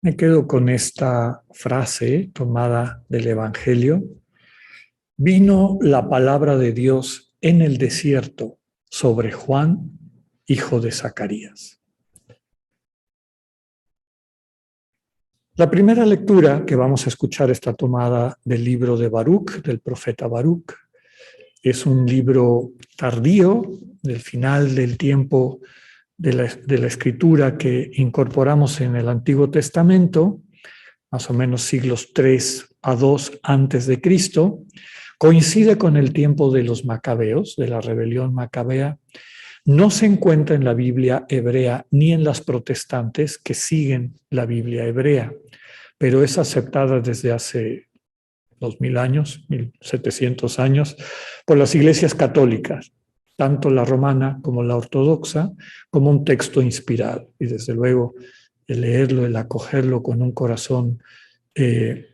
Me quedo con esta frase tomada del Evangelio. Vino la palabra de Dios en el desierto sobre Juan, hijo de Zacarías. La primera lectura que vamos a escuchar está tomada del libro de Baruc, del profeta Baruc. Es un libro tardío, del final del tiempo de la escritura que incorporamos en el Antiguo Testamento, más o menos siglos 3 a 2 antes de Cristo, coincide con el tiempo de los macabeos, de la rebelión macabea. No se encuentra en la Biblia hebrea ni en las protestantes que siguen la Biblia hebrea, pero es aceptada desde hace 2000 años, 1700 años, por las iglesias católicas, tanto la romana como la ortodoxa, como un texto inspirado. Y desde luego, el leerlo, el acogerlo con un corazón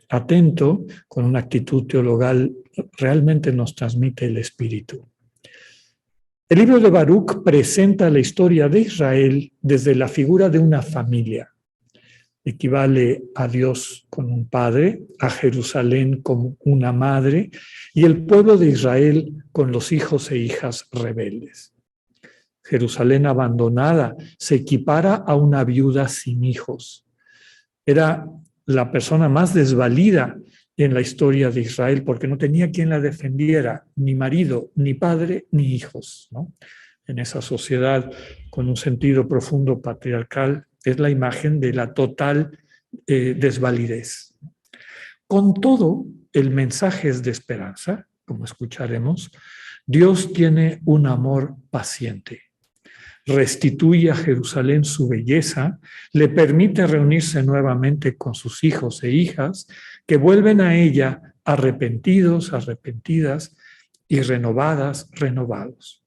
atento, con una actitud teologal, realmente nos transmite el espíritu. El libro de Baruc presenta la historia de Israel desde la figura de una familia. Equivale a Dios con un padre, a Jerusalén como una madre y el pueblo de Israel con los hijos e hijas rebeldes. Jerusalén abandonada se equipara a una viuda sin hijos. Era la persona más desvalida en la historia de Israel porque no tenía quien la defendiera, ni marido, ni padre, ni hijos, ¿no? En esa sociedad con un sentido profundo patriarcal es la imagen de la total desvalidez. Con todo, el mensaje es de esperanza, como escucharemos. Dios tiene un amor paciente. Restituye a Jerusalén su belleza, le permite reunirse nuevamente con sus hijos e hijas que vuelven a ella arrepentidos, arrepentidas y renovadas, renovados.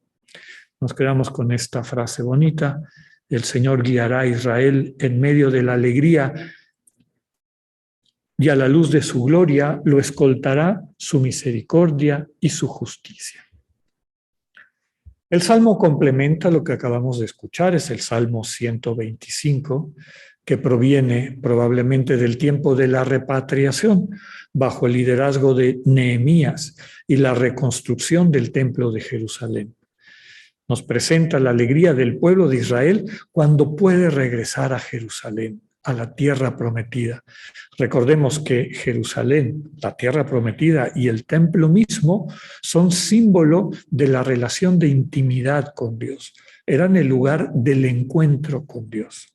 Nos quedamos con esta frase bonita: el Señor guiará a Israel en medio de la alegría y a la luz de su gloria lo escoltará su misericordia y su justicia. El Salmo complementa lo que acabamos de escuchar, es el Salmo 125, que proviene probablemente del tiempo de la repatriación bajo el liderazgo de Nehemías y la reconstrucción del templo de Jerusalén. Nos presenta la alegría del pueblo de Israel cuando puede regresar a Jerusalén, a la tierra prometida. Recordemos que Jerusalén, la tierra prometida y el templo mismo son símbolo de la relación de intimidad con Dios. Eran el lugar del encuentro con Dios.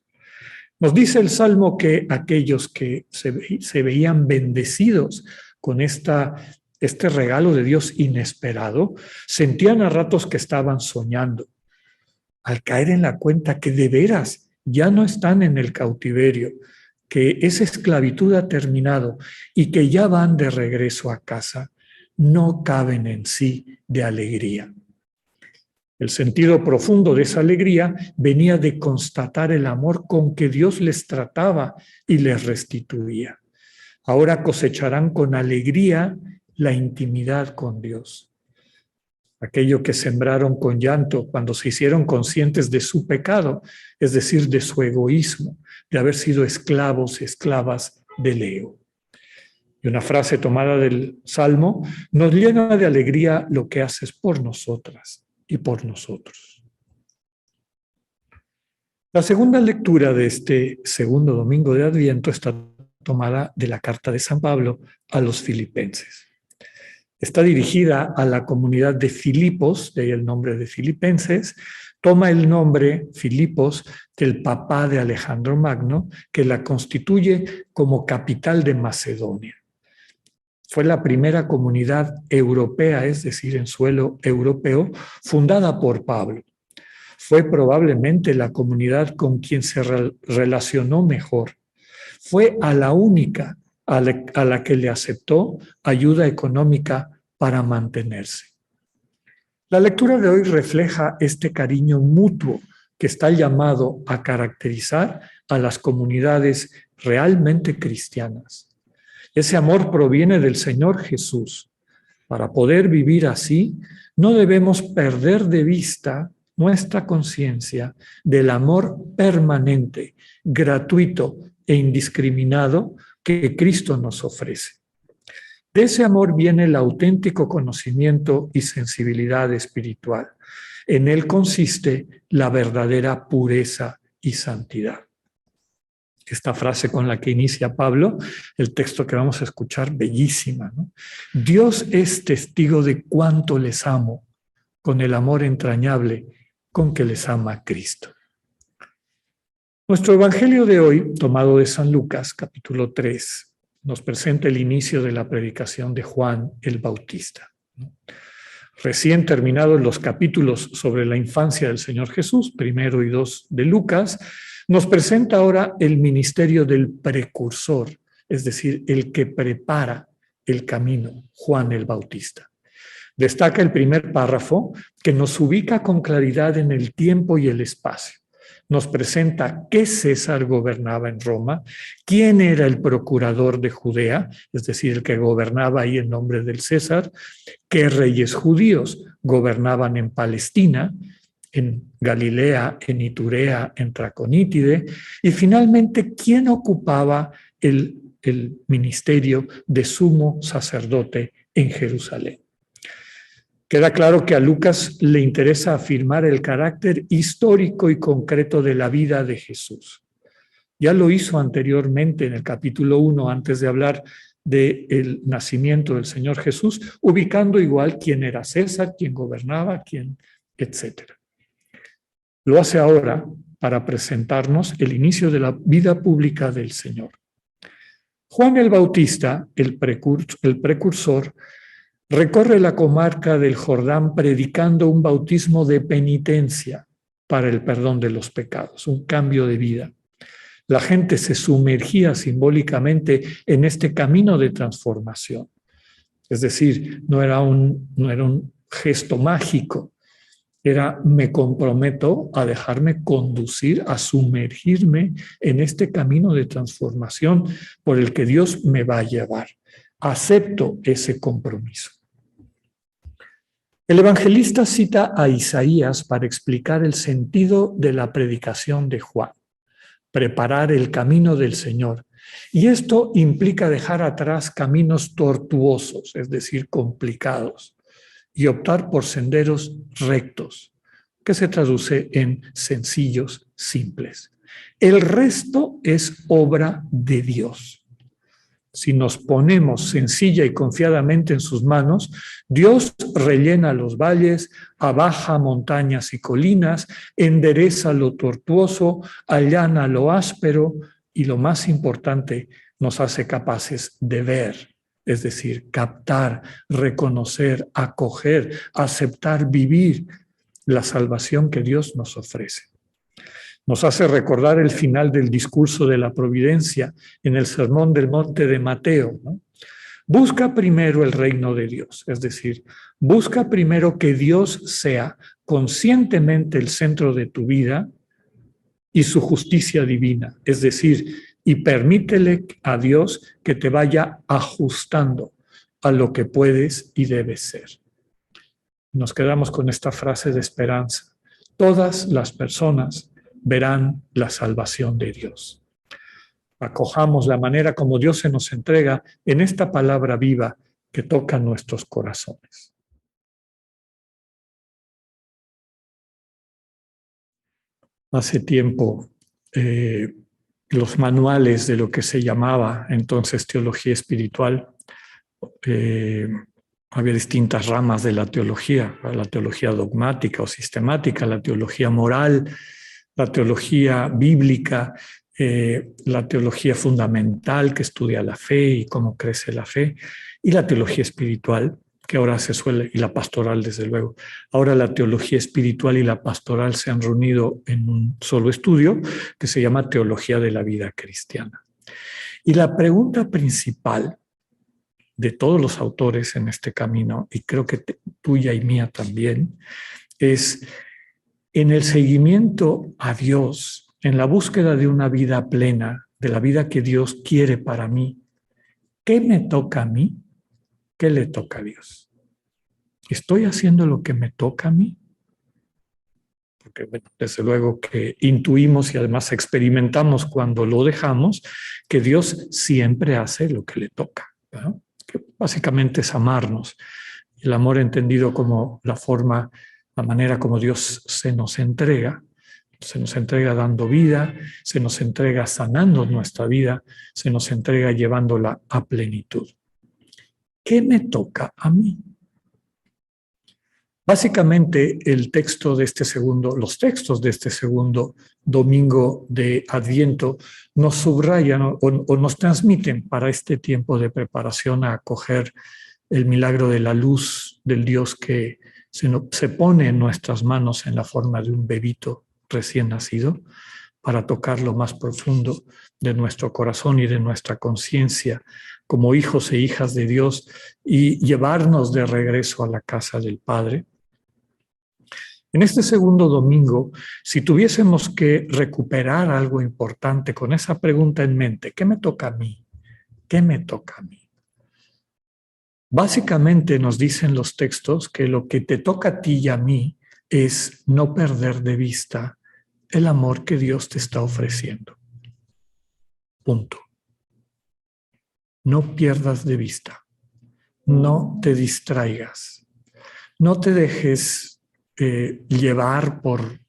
Nos dice el Salmo que aquellos que se veían bendecidos con este regalo de Dios inesperado, sentían a ratos que estaban soñando, al caer en la cuenta que de veras ya no están en el cautiverio, que esa esclavitud ha terminado y que ya van de regreso a casa, no caben en sí de alegría. El sentido profundo de esa alegría venía de constatar el amor con que Dios les trataba y les restituía. Ahora cosecharán con alegría la intimidad con Dios. Aquello que sembraron con llanto cuando se hicieron conscientes de su pecado, es decir, de su egoísmo, de haber sido esclavos, esclavas del ego. Y una frase tomada del Salmo: nos llena de alegría lo que haces por nosotras y por nosotros. La segunda lectura de este segundo domingo de Adviento está tomada de la carta de San Pablo a los filipenses. Está dirigida a la comunidad de Filipos, de ahí el nombre de Filipenses. Toma el nombre Filipos del papá de Alejandro Magno, que la constituye como capital de Macedonia. Fue la primera comunidad europea, es decir, en suelo europeo, fundada por Pablo. Fue probablemente la comunidad con quien se relacionó mejor. Fue a la única a la que le aceptó ayuda económica para mantenerse. La lectura de hoy refleja este cariño mutuo que está llamado a caracterizar a las comunidades realmente cristianas. Ese amor proviene del Señor Jesús. Para poder vivir así, no debemos perder de vista nuestra conciencia del amor permanente, gratuito, e indiscriminado que Cristo nos ofrece. De ese amor viene el auténtico conocimiento y sensibilidad espiritual. En él consiste la verdadera pureza y santidad. Esta frase con la que inicia Pablo, el texto que vamos a escuchar, bellísima, ¿no? Dios es testigo de cuánto les amo, con el amor entrañable con que les ama Cristo. Nuestro evangelio de hoy, tomado de San Lucas, capítulo 3, nos presenta el inicio de la predicación de Juan el Bautista. Recién terminados los capítulos sobre la infancia del Señor Jesús, 1 y 2 de Lucas, nos presenta ahora el ministerio del precursor, es decir, el que prepara el camino, Juan el Bautista. Destaca el primer párrafo que nos ubica con claridad en el tiempo y el espacio. Nos presenta qué César gobernaba en Roma, quién era el procurador de Judea, es decir, el que gobernaba ahí en nombre del César, qué reyes judíos gobernaban en Palestina, en Galilea, en Iturea, en Traconítide, y finalmente quién ocupaba el ministerio de sumo sacerdote en Jerusalén. Queda claro que a Lucas le interesa afirmar el carácter histórico y concreto de la vida de Jesús. Ya lo hizo anteriormente en el capítulo 1, antes de hablar del nacimiento del Señor Jesús, ubicando igual quién era César, quién gobernaba, quién, etcétera. Lo hace ahora para presentarnos el inicio de la vida pública del Señor. Juan el Bautista, el precursor, recorre la comarca del Jordán predicando un bautismo de penitencia para el perdón de los pecados, un cambio de vida. La gente se sumergía simbólicamente en este camino de transformación. Es decir, no era un gesto mágico, era me comprometo a dejarme conducir, a sumergirme en este camino de transformación por el que Dios me va a llevar. Acepto ese compromiso. El evangelista cita a Isaías para explicar el sentido de la predicación de Juan, preparar el camino del Señor. Y esto implica dejar atrás caminos tortuosos, es decir, complicados, y optar por senderos rectos, que se traduce en sencillos, simples. El resto es obra de Dios. Si nos ponemos sencilla y confiadamente en sus manos, Dios rellena los valles, abaja montañas y colinas, endereza lo tortuoso, allana lo áspero y, lo más importante, nos hace capaces de ver, es decir, captar, reconocer, acoger, aceptar, vivir la salvación que Dios nos ofrece. Nos hace recordar el final del discurso de la providencia en el Sermón del Monte de Mateo, ¿no? Busca primero el reino de Dios, es decir, busca primero que Dios sea conscientemente el centro de tu vida y su justicia divina, es decir, y permítele a Dios que te vaya ajustando a lo que puedes y debes ser. Nos quedamos con esta frase de esperanza. Todas las personas verán la salvación de Dios. Acojamos la manera como Dios se nos entrega en esta palabra viva que toca nuestros corazones. Hace tiempo, los manuales de lo que se llamaba entonces teología espiritual, había distintas ramas de la teología dogmática o sistemática, la teología moral, la teología bíblica, la teología fundamental que estudia la fe y cómo crece la fe, y la teología espiritual, que ahora se suele, y la pastoral desde luego. Ahora la teología espiritual y la pastoral se han reunido en un solo estudio que se llama Teología de la Vida Cristiana. Y la pregunta principal de todos los autores en este camino, y creo que tuya y mía también, es en el seguimiento a Dios, en la búsqueda de una vida plena, de la vida que Dios quiere para mí. ¿Qué me toca a mí? ¿Qué le toca a Dios? ¿Estoy haciendo lo que me toca a mí? porque bueno, desde luego que intuimos y además experimentamos cuando lo dejamos, que Dios siempre hace lo que le toca, ¿no? Que básicamente es amarnos. El amor entendido como la manera como Dios se nos entrega dando vida, se nos entrega sanando nuestra vida, se nos entrega llevándola a plenitud. ¿Qué me toca a mí? Básicamente los textos de este segundo domingo de Adviento nos subrayan o nos transmiten para este tiempo de preparación a acoger el milagro de la luz del Dios que se pone en nuestras manos en la forma de un bebito recién nacido, para tocar lo más profundo de nuestro corazón y de nuestra conciencia como hijos e hijas de Dios y llevarnos de regreso a la casa del Padre. En este segundo domingo, si tuviésemos que recuperar algo importante con esa pregunta en mente, ¿qué me toca a mí? ¿Qué me toca a mí? Básicamente nos dicen los textos que lo que te toca a ti y a mí es no perder de vista el amor que Dios te está ofreciendo. Punto. No pierdas de vista. No te distraigas. No te dejes llevar por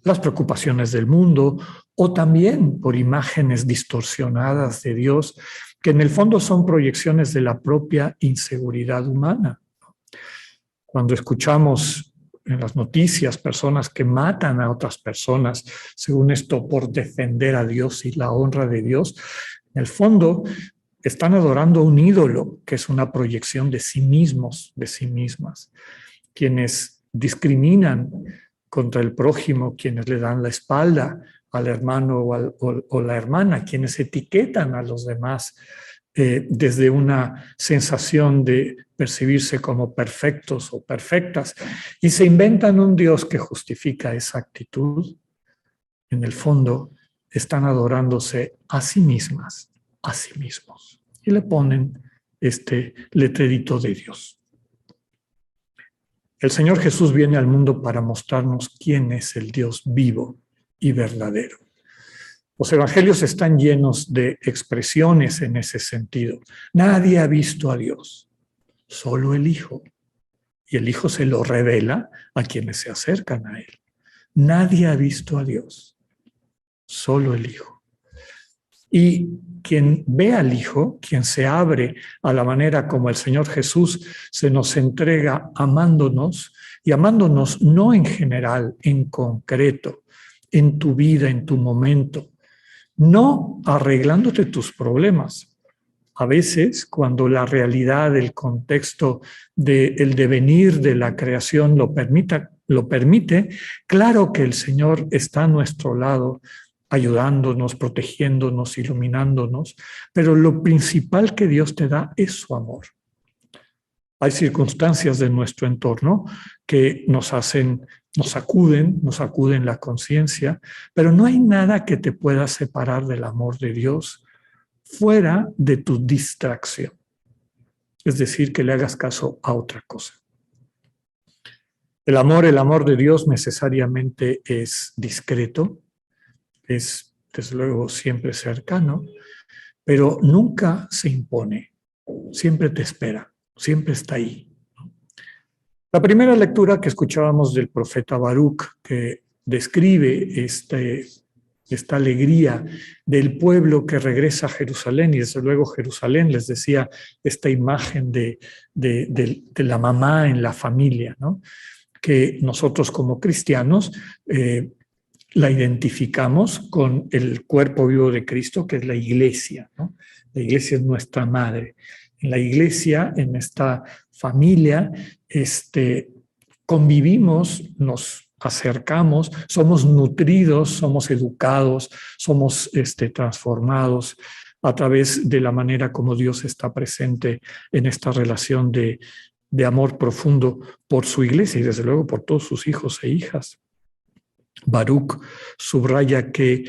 las preocupaciones del mundo o también por imágenes distorsionadas de Dios, que en el fondo son proyecciones de la propia inseguridad humana. Cuando escuchamos en las noticias personas que matan a otras personas, según esto, por defender a Dios y la honra de Dios, en el fondo están adorando a un ídolo que es una proyección de sí mismos, de sí mismas. Quienes discriminan contra el prójimo, quienes le dan la espalda al hermano o la hermana, quienes etiquetan a los demás desde una sensación de percibirse como perfectos o perfectas, y se inventan un Dios que justifica esa actitud. En el fondo están adorándose a sí mismas, a sí mismos, y le ponen este letrerito de Dios. El Señor Jesús viene al mundo para mostrarnos quién es el Dios vivo y verdadero. Los evangelios están llenos de expresiones en ese sentido. Nadie ha visto a Dios, solo el Hijo. Y el Hijo se lo revela a quienes se acercan a Él. Nadie ha visto a Dios, solo el Hijo. Y quien ve al Hijo, quien se abre a la manera como el Señor Jesús se nos entrega amándonos, y amándonos no en general, en concreto, en tu vida, en tu momento, no arreglándote tus problemas. A veces, cuando la realidad, el contexto del devenir de la creación lo permite, claro que el Señor está a nuestro lado, ayudándonos, protegiéndonos, iluminándonos, pero lo principal que Dios te da es su amor. Hay circunstancias de nuestro entorno que nos sacuden la conciencia, pero no hay nada que te pueda separar del amor de Dios fuera de tu distracción. Es decir, que le hagas caso a otra cosa. El amor de Dios necesariamente es discreto, es desde luego siempre cercano, pero nunca se impone, siempre te espera, siempre está ahí. La primera lectura que escuchábamos del profeta Baruch, que describe esta alegría del pueblo que regresa a Jerusalén, y desde luego Jerusalén, les decía, esta imagen de la mamá en la familia, ¿no? Que nosotros como cristianos la identificamos con el cuerpo vivo de Cristo, que es la iglesia, ¿no? La iglesia es nuestra madre. En la iglesia, en esta familia, convivimos, nos acercamos, somos nutridos, somos educados, somos transformados a través de la manera como Dios está presente en esta relación de amor profundo por su iglesia y desde luego por todos sus hijos e hijas. Baruch subraya que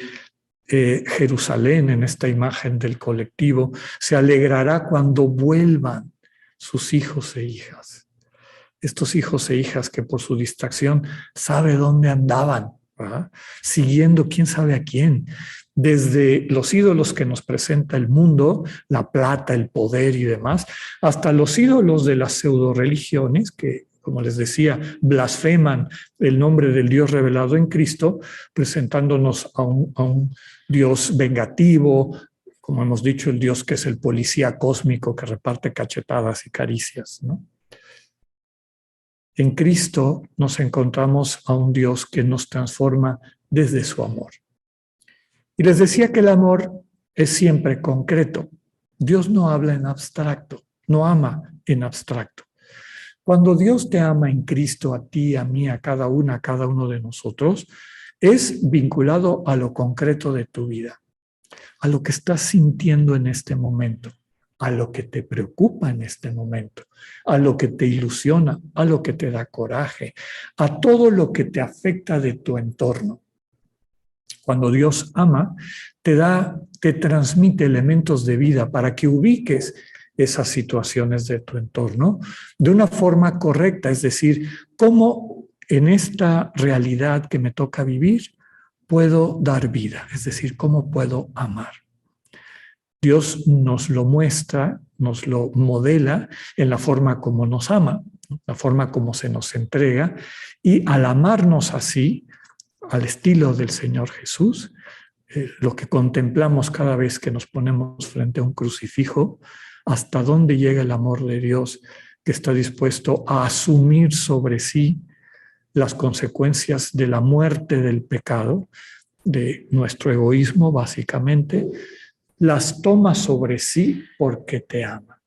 Jerusalén, en esta imagen del colectivo, se alegrará cuando vuelvan sus hijos e hijas. estos hijos e hijas que por su distracción sabe dónde andaban, ¿verdad? Siguiendo quién sabe a quién, desde los ídolos que nos presenta el mundo, la plata, el poder y demás, hasta los ídolos de las pseudo-religiones que, como les decía, blasfeman el nombre del Dios revelado en Cristo, presentándonos a un Dios vengativo, como hemos dicho, el Dios que es el policía cósmico que reparte cachetadas y caricias, ¿no? En Cristo nos encontramos a un Dios que nos transforma desde su amor. Y les decía que el amor es siempre concreto. Dios no habla en abstracto, no ama en abstracto. Cuando Dios te ama en Cristo, a ti, a mí, a cada una, a cada uno de nosotros, es vinculado a lo concreto de tu vida, a lo que estás sintiendo en este momento, a lo que te preocupa en este momento, a lo que te ilusiona, a lo que te da coraje, a todo lo que te afecta de tu entorno. Cuando Dios ama, te transmite elementos de vida para que ubiques esas situaciones de tu entorno de una forma correcta, es decir, cómo en esta realidad que me toca vivir puedo dar vida, es decir, cómo puedo amar. Dios nos lo muestra, nos lo modela en la forma como nos ama, la forma como se nos entrega, y al amarnos así, al estilo del Señor Jesús, lo que contemplamos cada vez que nos ponemos frente a un crucifijo, hasta dónde llega el amor de Dios que está dispuesto a asumir sobre sí las consecuencias de la muerte del pecado, de nuestro egoísmo básicamente, las toma sobre sí porque te ama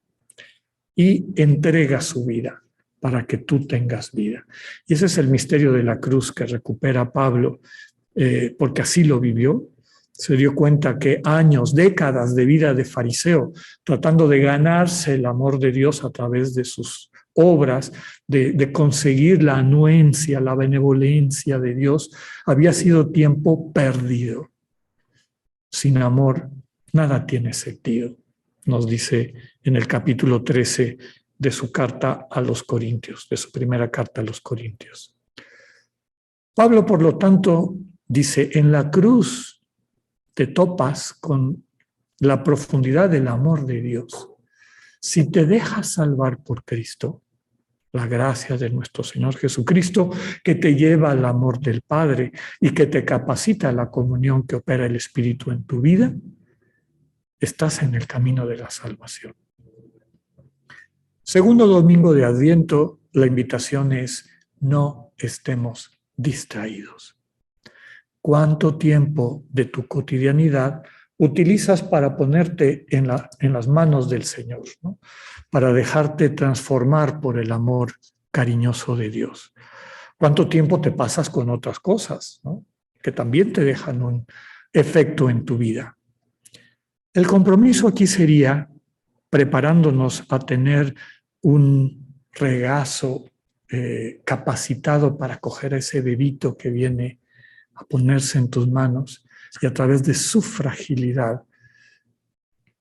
y entrega su vida para que tú tengas vida. Y ese es el misterio de la cruz que recupera Pablo, porque así lo vivió. Se dio cuenta que años, décadas de vida de fariseo, tratando de ganarse el amor de Dios a través de sus obras, de conseguir la anuencia, la benevolencia de Dios, había sido tiempo perdido. Sin amor, nada tiene sentido, nos dice en el capítulo 13 de su carta a los Corintios, de su primera carta a los Corintios. Pablo, por lo tanto, dice, en la cruz te topas con la profundidad del amor de Dios. Si te dejas salvar por Cristo, la gracia de nuestro Señor Jesucristo, que te lleva al amor del Padre y que te capacita a la comunión que opera el Espíritu en tu vida, estás en el camino de la salvación. Segundo domingo de Adviento, la invitación es: no estemos distraídos. ¿Cuánto tiempo de tu cotidianidad utilizas para ponerte en las manos del Señor, ¿no? Para dejarte transformar por el amor cariñoso de Dios? ¿Cuánto tiempo te pasas con otras cosas, ¿no? Que también te dejan un efecto en tu vida? El compromiso aquí sería preparándonos a tener un regazo capacitado para coger a ese bebito que viene a ponerse en tus manos y a través de su fragilidad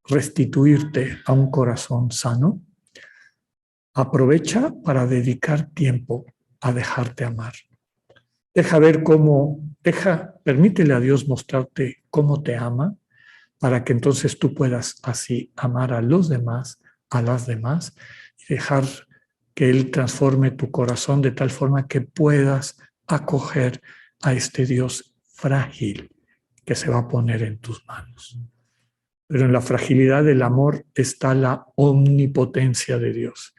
restituirte a un corazón sano. Aprovecha para dedicar tiempo a dejarte amar. Permítele a Dios mostrarte cómo te ama, para que entonces tú puedas así amar a los demás, a las demás, y dejar que Él transforme tu corazón de tal forma que puedas acoger a este Dios frágil que se va a poner en tus manos. Pero en la fragilidad del amor está la omnipotencia de Dios,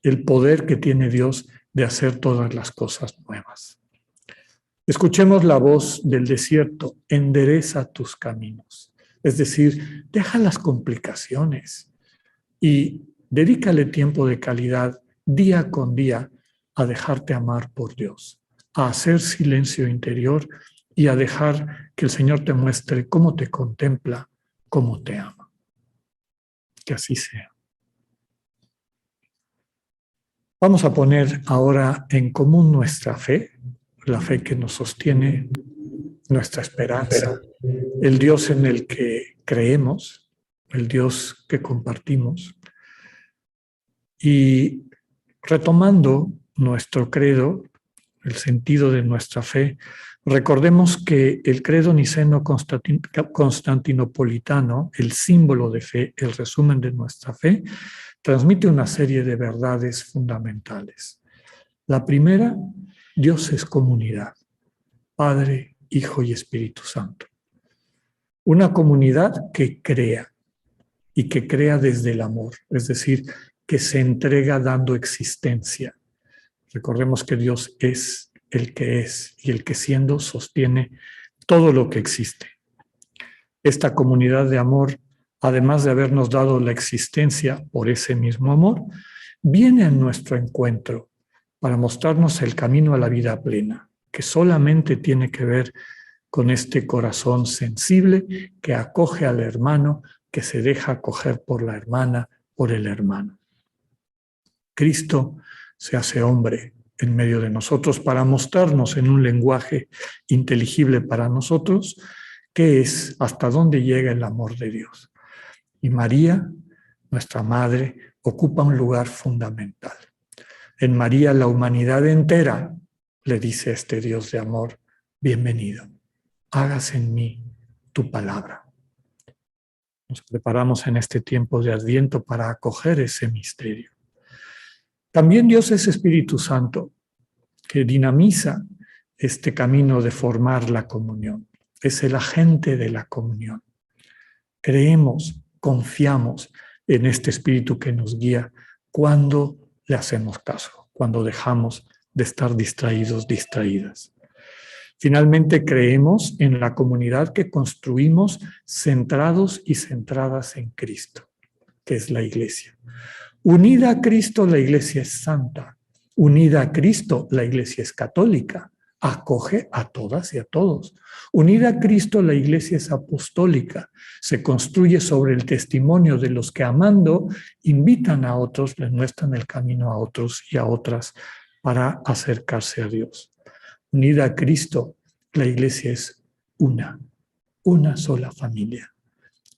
el poder que tiene Dios de hacer todas las cosas nuevas. Escuchemos la voz del desierto: endereza tus caminos. Es decir, deja las complicaciones y dedícale tiempo de calidad día con día a dejarte amar por Dios, a hacer silencio interior y a dejar que el Señor te muestre cómo te contempla, cómo te ama. Que así sea. Vamos a poner ahora en común nuestra fe, la fe que nos sostiene, nuestra esperanza, el Dios en el que creemos, el Dios que compartimos. Y retomando nuestro credo, el sentido de nuestra fe, recordemos que el credo niceno-constantinopolitano, el símbolo de fe, el resumen de nuestra fe, transmite una serie de verdades fundamentales. La primera, Dios es comunidad, Padre, Hijo y Espíritu Santo. Una comunidad que crea y que crea desde el amor, es decir, que se entrega dando existencia. Recordemos que Dios es y el que siendo sostiene todo lo que existe. Esta comunidad de amor, además de habernos dado la existencia por ese mismo amor, viene en nuestro encuentro para mostrarnos el camino a la vida plena, que solamente tiene que ver con este corazón sensible que acoge al hermano, que se deja acoger por la hermana, por el hermano. Cristo se hace hombre en medio de nosotros para mostrarnos en un lenguaje inteligible para nosotros qué es, hasta dónde llega el amor de Dios. Y María, nuestra madre, ocupa un lugar fundamental. En María la humanidad entera le dice a este Dios de amor, bienvenido, hágase en mí tu palabra. Nos preparamos en este tiempo de Adviento para acoger ese misterio. También Dios es Espíritu Santo, que dinamiza este camino de formar la comunión. Es el agente de la comunión. Creemos, confiamos en este Espíritu que nos guía cuando le hacemos caso, cuando dejamos de estar distraídas. Finalmente, creemos en la comunidad que construimos centrados y centradas en Cristo, que es la Iglesia. Unida a Cristo, la Iglesia es santa. Unida a Cristo, la Iglesia es católica. Acoge a todas y a todos. Unida a Cristo, la Iglesia es apostólica. Se construye sobre el testimonio de los que amando invitan a otros, les muestran el camino a otros y a otras para acercarse a Dios. Unida a Cristo, la Iglesia es una sola familia,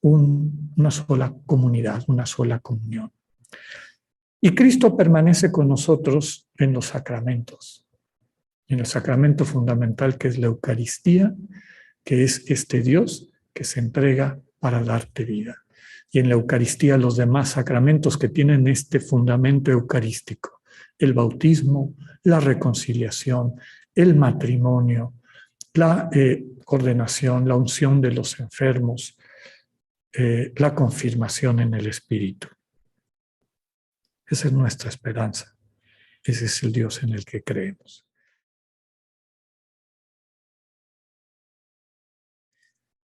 una sola comunidad, una sola comunión. Y Cristo permanece con nosotros en los sacramentos, en el sacramento fundamental que es la Eucaristía, que es este Dios que se entrega para darte vida. Y en la Eucaristía los demás sacramentos que tienen este fundamento eucarístico, el bautismo, la reconciliación, el matrimonio, la ordenación, la unción de los enfermos, la confirmación en el Espíritu. Esa es nuestra esperanza. Ese es el Dios en el que creemos.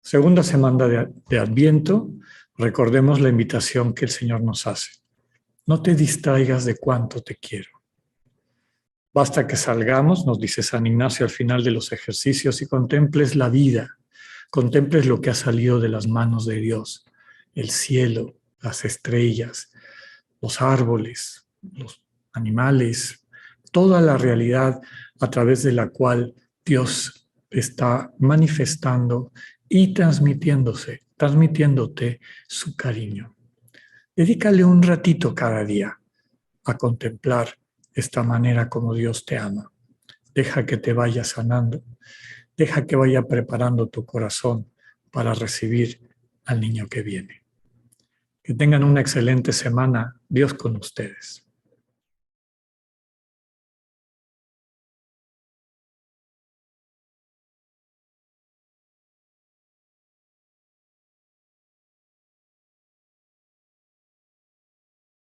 Segunda semana de Adviento, recordemos la invitación que el Señor nos hace. No te distraigas de cuánto te quiero. Basta que salgamos, nos dice San Ignacio al final de los ejercicios, y contemples la vida, contemples lo que ha salido de las manos de Dios, el cielo, las estrellas, los árboles, los animales, toda la realidad a través de la cual Dios está manifestando y transmitiéndote su cariño. Dedícale un ratito cada día a contemplar esta manera como Dios te ama. Deja que te vaya sanando, deja que vaya preparando tu corazón para recibir al niño que viene. Que tengan una excelente semana. Dios con ustedes.